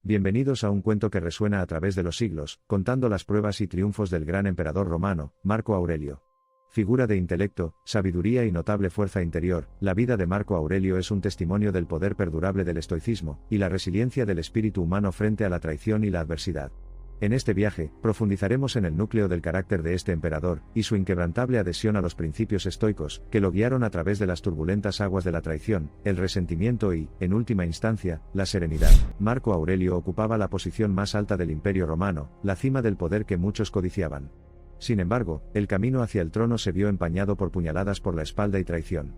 Bienvenidos a un cuento que resuena a través de los siglos, contando las pruebas y triunfos del gran emperador romano, Marco Aurelio. Figura de intelecto, sabiduría y notable fuerza interior, la vida de Marco Aurelio es un testimonio del poder perdurable del estoicismo, y la resiliencia del espíritu humano frente a la traición y la adversidad. En este viaje, profundizaremos en el núcleo del carácter de este emperador, y su inquebrantable adhesión a los principios estoicos, que lo guiaron a través de las turbulentas aguas de la traición, el resentimiento y, en última instancia, la serenidad. Marco Aurelio ocupaba la posición más alta del Imperio Romano, la cima del poder que muchos codiciaban. Sin embargo, el camino hacia el trono se vio empañado por puñaladas por la espalda y traición.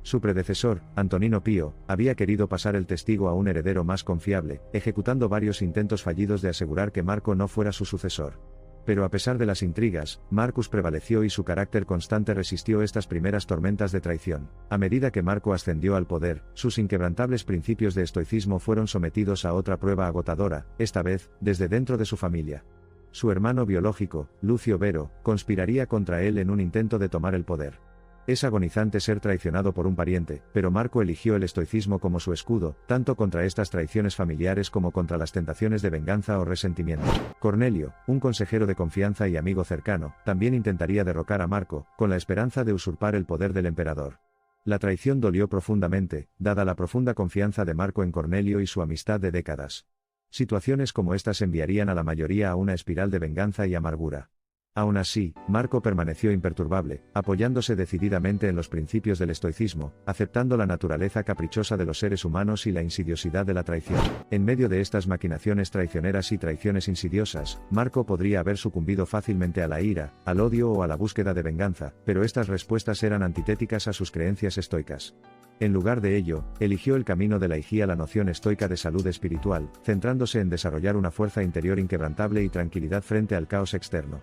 Su predecesor, Antonino Pío, había querido pasar el testigo a un heredero más confiable, ejecutando varios intentos fallidos de asegurar que Marco no fuera su sucesor. Pero a pesar de las intrigas, Marcus prevaleció y su carácter constante resistió estas primeras tormentas de traición. A medida que Marco ascendió al poder, sus inquebrantables principios de estoicismo fueron sometidos a otra prueba agotadora, esta vez, desde dentro de su familia. Su hermano biológico, Lucio Vero, conspiraría contra él en un intento de tomar el poder. Es agonizante ser traicionado por un pariente, pero Marco eligió el estoicismo como su escudo, tanto contra estas traiciones familiares como contra las tentaciones de venganza o resentimiento. Cornelio, un consejero de confianza y amigo cercano, también intentaría derrocar a Marco, con la esperanza de usurpar el poder del emperador. La traición dolió profundamente, dada la profunda confianza de Marco en Cornelio y su amistad de décadas. Situaciones como estas enviarían a la mayoría a una espiral de venganza y amargura. Aún así, Marco permaneció imperturbable, apoyándose decididamente en los principios del estoicismo, aceptando la naturaleza caprichosa de los seres humanos y la insidiosidad de la traición. En medio de estas maquinaciones traicioneras y traiciones insidiosas, Marco podría haber sucumbido fácilmente a la ira, al odio o a la búsqueda de venganza, pero estas respuestas eran antitéticas a sus creencias estoicas. En lugar de ello, eligió el camino de la higía, la noción estoica de salud espiritual, centrándose en desarrollar una fuerza interior inquebrantable y tranquilidad frente al caos externo.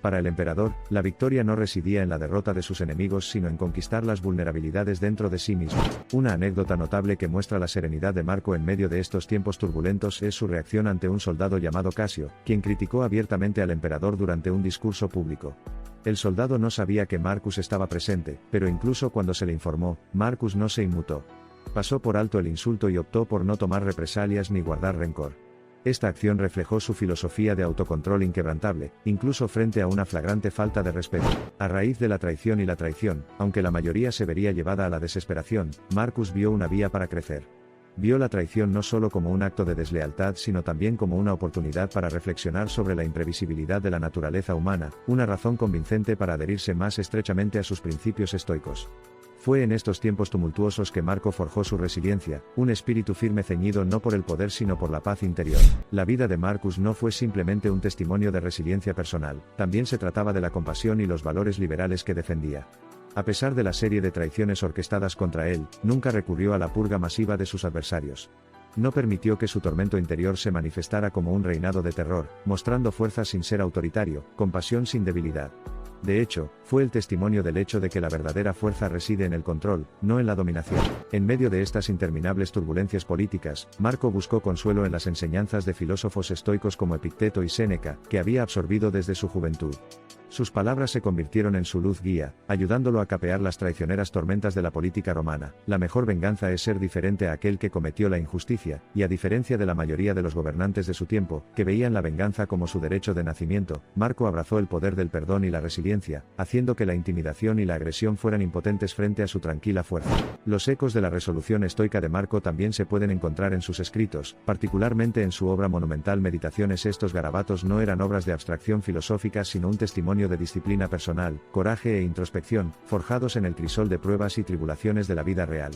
Para el emperador, la victoria no residía en la derrota de sus enemigos sino en conquistar las vulnerabilidades dentro de sí mismo. Una anécdota notable que muestra la serenidad de Marco en medio de estos tiempos turbulentos es su reacción ante un soldado llamado Casio, quien criticó abiertamente al emperador durante un discurso público. El soldado no sabía que Marcus estaba presente, pero incluso cuando se le informó, Marcus no se inmutó. Pasó por alto el insulto y optó por no tomar represalias ni guardar rencor. Esta acción reflejó su filosofía de autocontrol inquebrantable, incluso frente a una flagrante falta de respeto. A raíz de la traición y la traición, aunque la mayoría se vería llevada a la desesperación, Marcus vio una vía para crecer. Vio la traición no solo como un acto de deslealtad sino también como una oportunidad para reflexionar sobre la imprevisibilidad de la naturaleza humana, una razón convincente para adherirse más estrechamente a sus principios estoicos. Fue en estos tiempos tumultuosos que Marco forjó su resiliencia, un espíritu firme ceñido no por el poder sino por la paz interior. La vida de Marcus no fue simplemente un testimonio de resiliencia personal, también se trataba de la compasión y los valores liberales que defendía. A pesar de la serie de traiciones orquestadas contra él, nunca recurrió a la purga masiva de sus adversarios. No permitió que su tormento interior se manifestara como un reinado de terror, mostrando fuerza sin ser autoritario, compasión sin debilidad. De hecho, fue el testimonio del hecho de que la verdadera fuerza reside en el control, no en la dominación. En medio de estas interminables turbulencias políticas, Marco buscó consuelo en las enseñanzas de filósofos estoicos como Epicteto y Séneca, que había absorbido desde su juventud. Sus palabras se convirtieron en su luz guía, ayudándolo a capear las traicioneras tormentas de la política romana. La mejor venganza es ser diferente a aquel que cometió la injusticia, y a diferencia de la mayoría de los gobernantes de su tiempo, que veían la venganza como su derecho de nacimiento, Marco abrazó el poder del perdón y la resiliencia, haciendo que la intimidación y la agresión fueran impotentes frente a su tranquila fuerza. Los ecos de la resolución estoica de Marco también se pueden encontrar en sus escritos, particularmente en su obra monumental Meditaciones. Estos garabatos no eran obras de abstracción filosófica sino un testimonio de disciplina personal, coraje e introspección, forjados en el crisol de pruebas y tribulaciones de la vida real.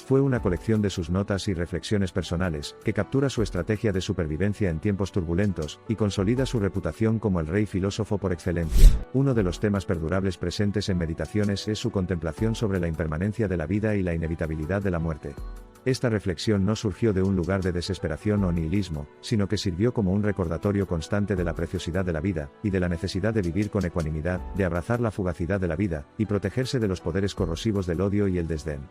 Fue una colección de sus notas y reflexiones personales, que captura su estrategia de supervivencia en tiempos turbulentos, y consolida su reputación como el rey filósofo por excelencia. Uno de los temas perdurables presentes en Meditaciones es su contemplación sobre la impermanencia de la vida y la inevitabilidad de la muerte. Esta reflexión no surgió de un lugar de desesperación o nihilismo, sino que sirvió como un recordatorio constante de la preciosidad de la vida, y de la necesidad de vivir con ecuanimidad, de abrazar la fugacidad de la vida, y protegerse de los poderes corrosivos del odio y el desdén.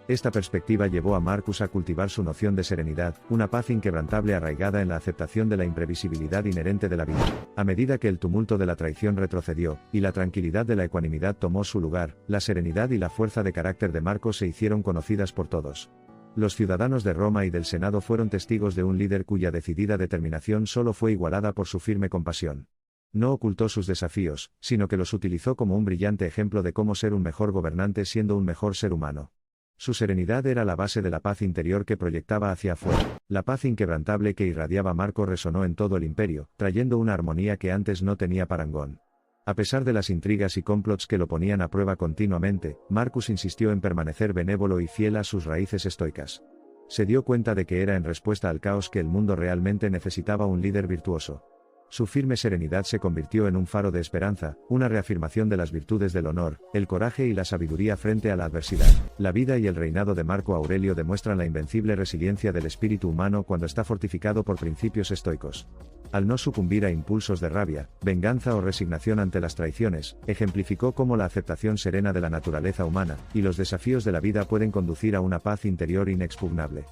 Esta perspectiva llevó a Marcus a cultivar su noción de serenidad, una paz inquebrantable arraigada en la aceptación de la imprevisibilidad inherente de la vida. A medida que el tumulto de la traición retrocedió, y la tranquilidad de la ecuanimidad tomó su lugar, la serenidad y la fuerza de carácter de Marco se hicieron conocidas por todos. Los ciudadanos de Roma y del Senado fueron testigos de un líder cuya decidida determinación solo fue igualada por su firme compasión. No ocultó sus desafíos, sino que los utilizó como un brillante ejemplo de cómo ser un mejor gobernante siendo un mejor ser humano. Su serenidad era la base de la paz interior que proyectaba hacia afuera. La paz inquebrantable que irradiaba Marco resonó en todo el imperio, trayendo una armonía que antes no tenía parangón. A pesar de las intrigas y complots que lo ponían a prueba continuamente, Marcus insistió en permanecer benévolo y fiel a sus raíces estoicas. Se dio cuenta de que era en respuesta al caos que el mundo realmente necesitaba un líder virtuoso. Su firme serenidad se convirtió en un faro de esperanza, una reafirmación de las virtudes del honor, el coraje y la sabiduría frente a la adversidad. La vida y el reinado de Marco Aurelio demuestran la invencible resiliencia del espíritu humano cuando está fortificado por principios estoicos. Al no sucumbir a impulsos de rabia, venganza o resignación ante las traiciones, ejemplificó cómo la aceptación serena de la naturaleza humana y los desafíos de la vida pueden conducir a una paz interior inexpugnable.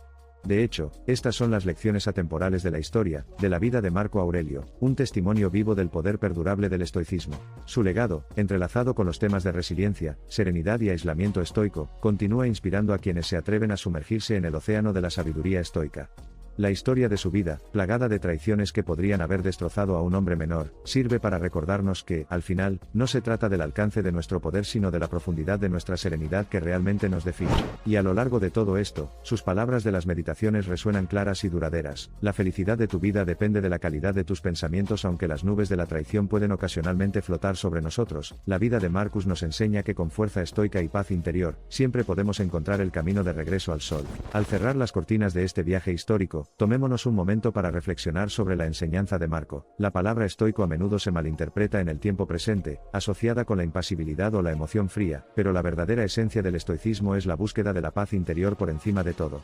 De hecho, estas son las lecciones atemporales de la historia, de la vida de Marco Aurelio, un testimonio vivo del poder perdurable del estoicismo. Su legado, entrelazado con los temas de resiliencia, serenidad y aislamiento estoico, continúa inspirando a quienes se atreven a sumergirse en el océano de la sabiduría estoica. La historia de su vida, plagada de traiciones que podrían haber destrozado a un hombre menor, sirve para recordarnos que, al final, no se trata del alcance de nuestro poder sino de la profundidad de nuestra serenidad que realmente nos define. Y a lo largo de todo esto, sus palabras de las meditaciones resuenan claras y duraderas. La felicidad de tu vida depende de la calidad de tus pensamientos, aunque las nubes de la traición pueden ocasionalmente flotar sobre nosotros. La vida de Marcus nos enseña que con fuerza estoica y paz interior, siempre podemos encontrar el camino de regreso al sol. Al cerrar las cortinas de este viaje histórico, tomémonos un momento para reflexionar sobre la enseñanza de Marco. La palabra estoico a menudo se malinterpreta en el tiempo presente, asociada con la impasibilidad o la emoción fría, pero la verdadera esencia del estoicismo es la búsqueda de la paz interior por encima de todo.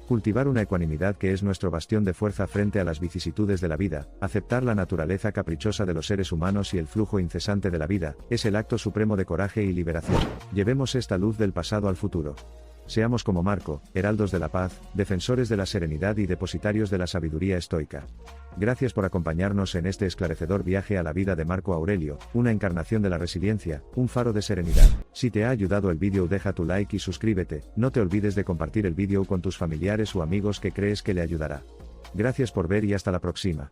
Cultivar una ecuanimidad que es nuestro bastión de fuerza frente a las vicisitudes de la vida, aceptar la naturaleza caprichosa de los seres humanos y el flujo incesante de la vida, es el acto supremo de coraje y liberación. Llevemos esta luz del pasado al futuro. Seamos como Marco, heraldos de la paz, defensores de la serenidad y depositarios de la sabiduría estoica. Gracias por acompañarnos en este esclarecedor viaje a la vida de Marco Aurelio, una encarnación de la resiliencia, un faro de serenidad. Si te ha ayudado el vídeo, deja tu like y suscríbete. No te olvides de compartir el vídeo con tus familiares o amigos que crees que le ayudará. Gracias por ver y hasta la próxima.